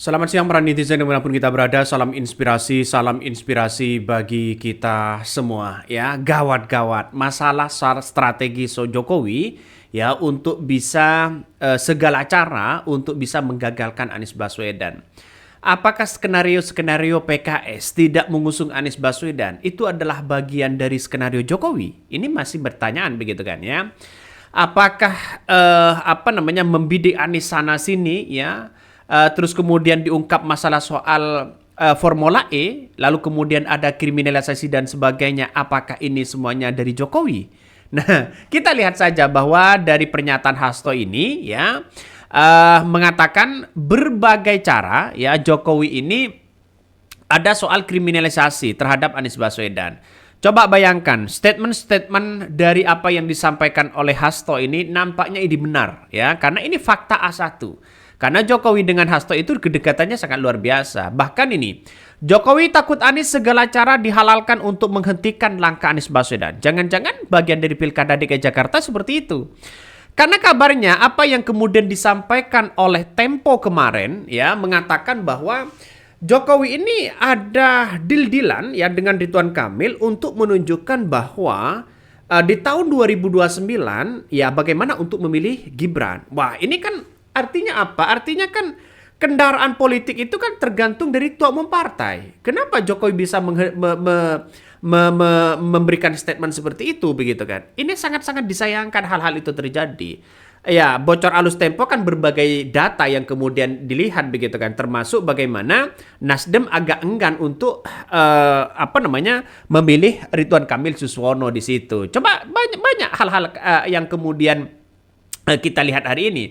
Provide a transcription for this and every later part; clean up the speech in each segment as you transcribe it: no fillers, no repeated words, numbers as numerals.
Selamat siang para netizen dimanapun kita berada, salam inspirasi bagi kita semua ya. Gawat-gawat masalah strategi Jokowi ya untuk bisa segala cara untuk bisa menggagalkan Anies Baswedan. Apakah skenario-skenario PKS tidak mengusung Anies Baswedan itu adalah bagian dari skenario Jokowi? Ini masih bertanyaan begitu kan ya. Apakah membidik Anies sana sini ya. Terus kemudian diungkap masalah soal Formula E, lalu kemudian ada kriminalisasi dan sebagainya. Apakah ini semuanya dari Jokowi? Nah, kita lihat saja bahwa dari pernyataan Hasto ini ya mengatakan berbagai cara ya Jokowi ini ada soal kriminalisasi terhadap Anies Baswedan. Coba bayangkan statement-statement dari apa yang disampaikan oleh Hasto ini nampaknya ini benar ya karena ini fakta A1. Karena Jokowi dengan Hasto itu kedekatannya sangat luar biasa. Bahkan ini, Jokowi takut Anies segala cara dihalalkan untuk menghentikan langkah Anies Baswedan. Jangan-jangan bagian dari Pilkada DKI Jakarta seperti itu. Karena kabarnya apa yang kemudian disampaikan oleh Tempo kemarin ya mengatakan bahwa Jokowi ini ada deal-dealan ya dengan Ridwan Kamil untuk menunjukkan bahwa di tahun 2029 ya bagaimana untuk memilih Gibran. Wah, ini kan artinya apa? Artinya kan kendaraan politik itu kan tergantung dari ketua umum partai. Kenapa Jokowi bisa memberikan statement seperti itu begitu kan? Ini sangat-sangat disayangkan hal-hal itu terjadi. Ya, bocor alus Tempo kan berbagai data yang kemudian dilihat begitu kan, termasuk bagaimana Nasdem agak enggan untuk memilih Ridwan Kamil Suswono di situ. Coba banyak hal-hal yang kemudian kita lihat hari ini.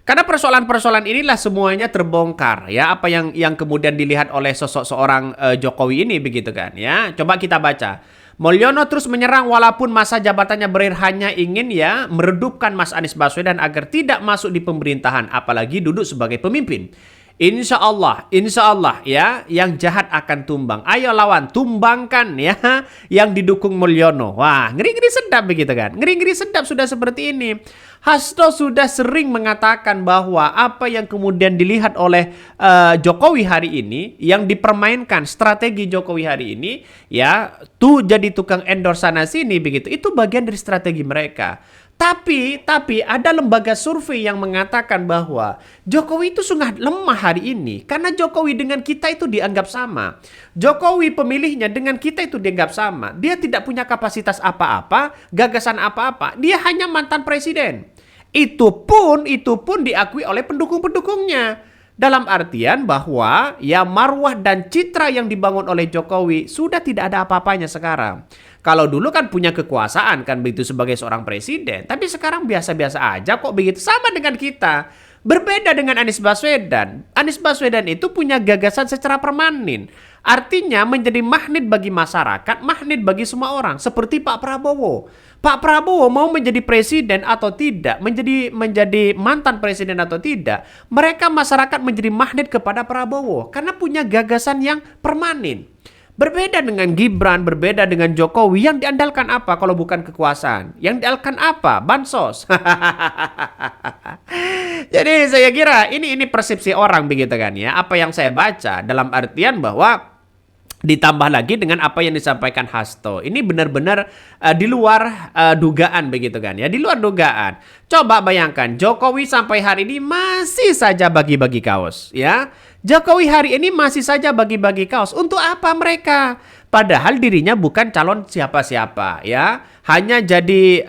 Karena persoalan-persoalan inilah semuanya terbongkar ya apa yang kemudian dilihat oleh sosok seorang Jokowi ini begitu kan ya. Coba kita baca. Mulyono terus menyerang walaupun masa jabatannya berakhir hanya ingin ya meredupkan Mas Anies Baswedan agar tidak masuk di pemerintahan apalagi duduk sebagai pemimpin. Insya Allah ya yang jahat akan tumbang. Ayo lawan, tumbangkan ya yang didukung Mulyono. Wah, ngeri-ngeri sedap begitu kan. Ngeri-ngeri sedap sudah seperti ini. Hasto sudah sering mengatakan bahwa apa yang kemudian dilihat oleh Jokowi hari ini, yang dipermainkan strategi Jokowi hari ini, ya tuh jadi tukang endorse sana sini begitu. Itu bagian dari strategi mereka. Tapi ada lembaga survei yang mengatakan bahwa Jokowi itu sangat lemah hari ini karena Jokowi dengan kita itu dianggap sama. Jokowi pemilihnya dengan kita itu dianggap sama. Dia tidak punya kapasitas apa-apa, gagasan apa-apa. Dia hanya mantan presiden. Itu pun diakui oleh pendukung-pendukungnya. Dalam artian bahwa ya marwah dan citra yang dibangun oleh Jokowi sudah tidak ada apa-apanya sekarang. Kalau dulu kan punya kekuasaan kan begitu sebagai seorang presiden. Tapi sekarang biasa-biasa aja kok begitu. Sama dengan kita. Berbeda dengan Anies Baswedan. Anies Baswedan itu punya gagasan secara permanen. Artinya menjadi magnet bagi masyarakat, magnet bagi semua orang. Seperti Pak Prabowo. Pak Prabowo mau menjadi presiden atau tidak, menjadi mantan presiden atau tidak, mereka masyarakat menjadi magnet kepada Prabowo karena punya gagasan yang permanen. Berbeda dengan Gibran, berbeda dengan Jokowi, yang diandalkan apa kalau bukan kekuasaan? Yang diandalkan apa? Bansos. Jadi saya kira ini persepsi orang begitu kan ya. Apa yang saya baca dalam artian bahwa ditambah lagi dengan apa yang disampaikan Hasto. Ini benar-benar di luar dugaan begitu kan ya. Di luar dugaan. Coba bayangkan Jokowi sampai hari ini masih saja bagi-bagi kaos ya. Jokowi hari ini masih saja bagi-bagi kaos. Untuk apa mereka? Padahal dirinya bukan calon siapa-siapa ya. Hanya jadi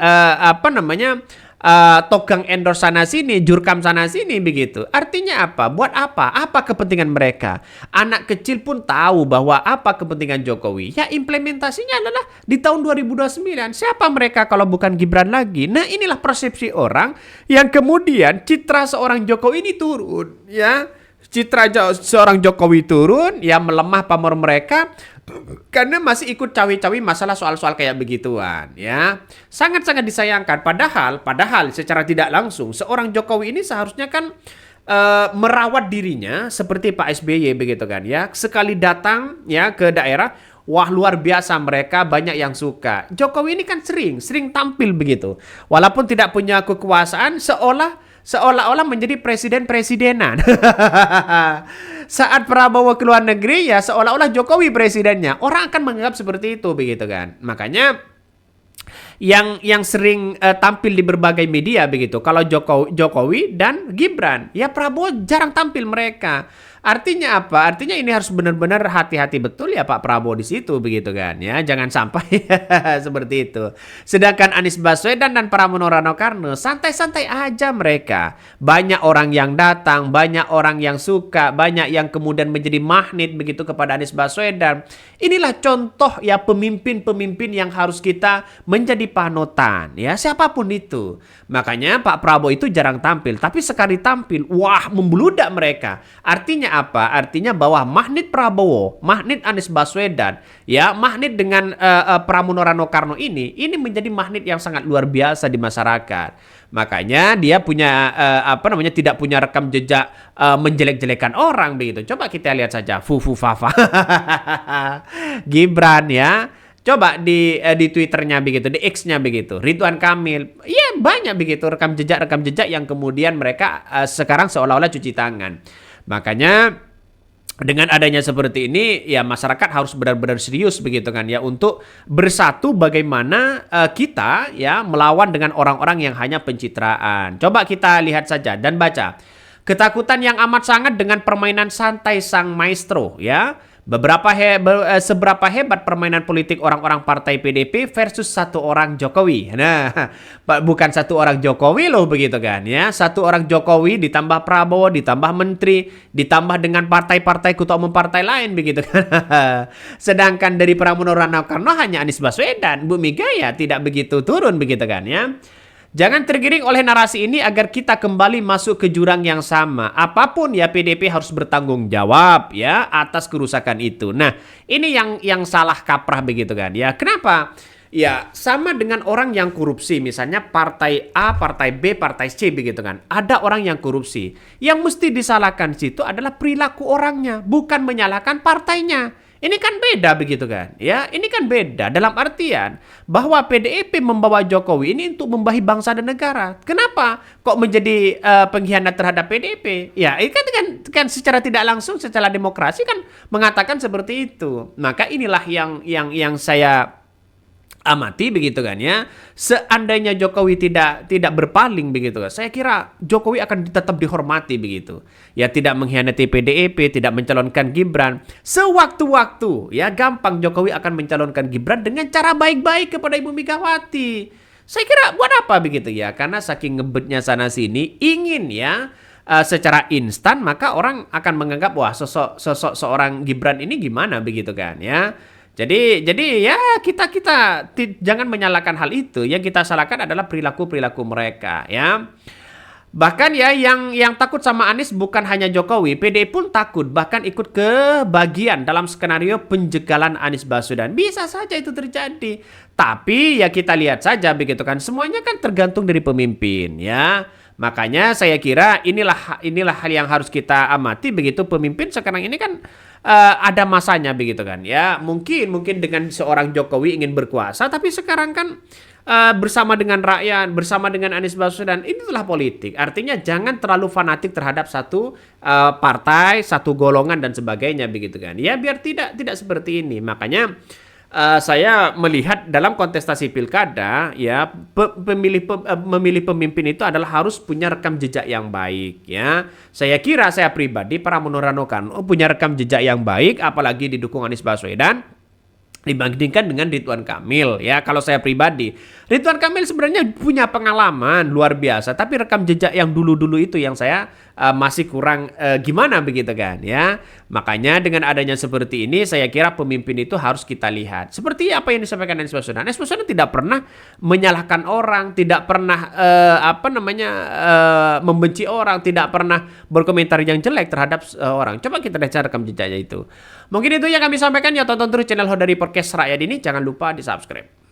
togang endorse sana sini, jurkam sana sini begitu. Artinya apa? Buat apa? Apa kepentingan mereka? Anak kecil pun tahu bahwa apa kepentingan Jokowi. Ya implementasinya adalah di tahun 2029. Siapa mereka kalau bukan Gibran lagi? Nah, inilah persepsi orang yang kemudian citra seorang Jokowi ini turun, ya. Citra seorang Jokowi turun, ya melemah pamor mereka karena masih ikut cawi-cawi masalah soal-soal kayak begituan ya. Sangat-sangat disayangkan padahal secara tidak langsung seorang Jokowi ini seharusnya kan merawat dirinya seperti Pak SBY begitu kan ya. Sekali datang ya ke daerah, wah luar biasa mereka banyak yang suka. Jokowi ini kan sering tampil begitu. Walaupun tidak punya kekuasaan seolah seolah-olah menjadi presiden-presidenan. Saat Prabowo ke luar negeri ya seolah-olah Jokowi presidennya. Orang akan menganggap seperti itu begitu kan. Makanya yang sering tampil di berbagai media begitu. Kalau Jokowi dan Gibran, ya Prabowo jarang tampil mereka. Artinya apa? Artinya ini harus benar-benar hati-hati betul ya Pak Prabowo di situ begitu kan ya. Jangan sampai seperti itu. Sedangkan Anies Baswedan dan Pramono Rano-Karno santai-santai aja mereka. Banyak orang yang datang, banyak orang yang suka, banyak yang kemudian menjadi magnet begitu kepada Anies Baswedan. Inilah contoh ya pemimpin-pemimpin yang harus kita menjadi panutan ya siapapun itu. Makanya Pak Prabowo itu jarang tampil, tapi sekali tampil wah membludak mereka. Artinya apa? Artinya bahwa magnet Prabowo, magnet Anies Baswedan, ya magnet dengan Pramono Rano-Karno ini menjadi magnet yang sangat luar biasa di masyarakat. Makanya dia punya tidak punya rekam jejak menjelek-jelekan orang begitu. Coba kita lihat saja Fufu Fafa Gibran ya. Coba di Twitternya begitu, di X-nya begitu. Ridwan Kamil, ya banyak begitu rekam jejak yang kemudian mereka sekarang seolah-olah cuci tangan. Makanya dengan adanya seperti ini ya masyarakat harus benar-benar serius begitu kan ya untuk bersatu bagaimana kita ya melawan dengan orang-orang yang hanya pencitraan. Coba kita lihat saja dan baca. Ketakutan yang amat sangat dengan permainan santai sang maestro ya. Seberapa hebat permainan politik orang-orang partai PDP versus satu orang Jokowi. Nah, bukan satu orang Jokowi loh begitu kan ya. Satu orang Jokowi ditambah Prabowo, ditambah menteri, ditambah dengan partai-partai ketua umum partai lain begitu kan. Sedangkan dari Pramono Rano-Karno hanya Anies Baswedan, Bu Mega ya tidak begitu turun begitu kan ya. Jangan tergiring oleh narasi ini agar kita kembali masuk ke jurang yang sama. Apapun ya PDP harus bertanggung jawab ya atas kerusakan itu. Nah, ini yang salah kaprah begitu kan ya. Kenapa? Ya, sama dengan orang yang korupsi, misalnya partai A, partai B, partai C begitu kan. Ada orang yang korupsi. Yang mesti disalahkan situ adalah perilaku orangnya, bukan menyalahkan partainya. Ini kan beda begitu kan ya, ini kan beda dalam artian bahwa PDIP membawa Jokowi ini untuk membahi bangsa dan negara. Kenapa kok menjadi pengkhianat terhadap PDIP? Ya ini kan secara tidak langsung secara demokrasi kan mengatakan seperti itu. Maka inilah yang saya amati begitu kan ya. Seandainya Jokowi tidak berpaling begitu kan, saya kira Jokowi akan tetap dihormati begitu. Ya tidak mengkhianati PDIP, tidak mencalonkan Gibran. Sewaktu-waktu ya gampang Jokowi akan mencalonkan Gibran dengan cara baik-baik kepada Ibu Megawati. Saya kira buat apa begitu ya? Karena saking ngebetnya sana sini ingin ya secara instan maka orang akan menganggap wah sosok seorang Gibran ini gimana begitu kan ya. Jadi ya kita jangan menyalahkan hal itu. Yang kita salahkan adalah perilaku mereka ya. Bahkan ya yang takut sama Anies bukan hanya Jokowi, PDI pun takut bahkan ikut ke bagian dalam skenario penjegalan Anies Baswedan. Bisa saja itu terjadi. Tapi ya kita lihat saja begitu kan. Semuanya kan tergantung dari pemimpin ya. Makanya saya kira inilah hal yang harus kita amati begitu. Pemimpin sekarang ini kan ada masanya begitu kan ya. Mungkin dengan seorang Jokowi ingin berkuasa, tapi sekarang kan bersama dengan rakyat, bersama dengan Anies Baswedan, itulah politik. Artinya jangan terlalu fanatik terhadap satu partai, satu golongan dan sebagainya begitu kan. Ya biar tidak seperti ini. Makanya saya melihat dalam kontestasi pilkada ya memilih pemimpin itu adalah harus punya rekam jejak yang baik ya. Saya kira saya pribadi Pramono Rano-Karno punya rekam jejak yang baik apalagi didukung Anies Baswedan dibandingkan dengan Ridwan Kamil ya. Kalau saya pribadi Ridwan Kamil sebenarnya punya pengalaman luar biasa, tapi rekam jejak yang dulu-dulu itu yang saya masih kurang gimana begitu kan ya. Makanya dengan adanya seperti ini saya kira pemimpin itu harus kita lihat seperti apa yang disampaikan Anies Baswedan. Anies Baswedan tidak pernah menyalahkan orang, tidak pernah membenci orang, tidak pernah berkomentar yang jelek terhadap orang. Coba kita lihat rekam jejaknya itu. Mungkin itu yang kami sampaikan ya. Tonton terus channel Hodari Podcast Rakyat ini, jangan lupa di subscribe.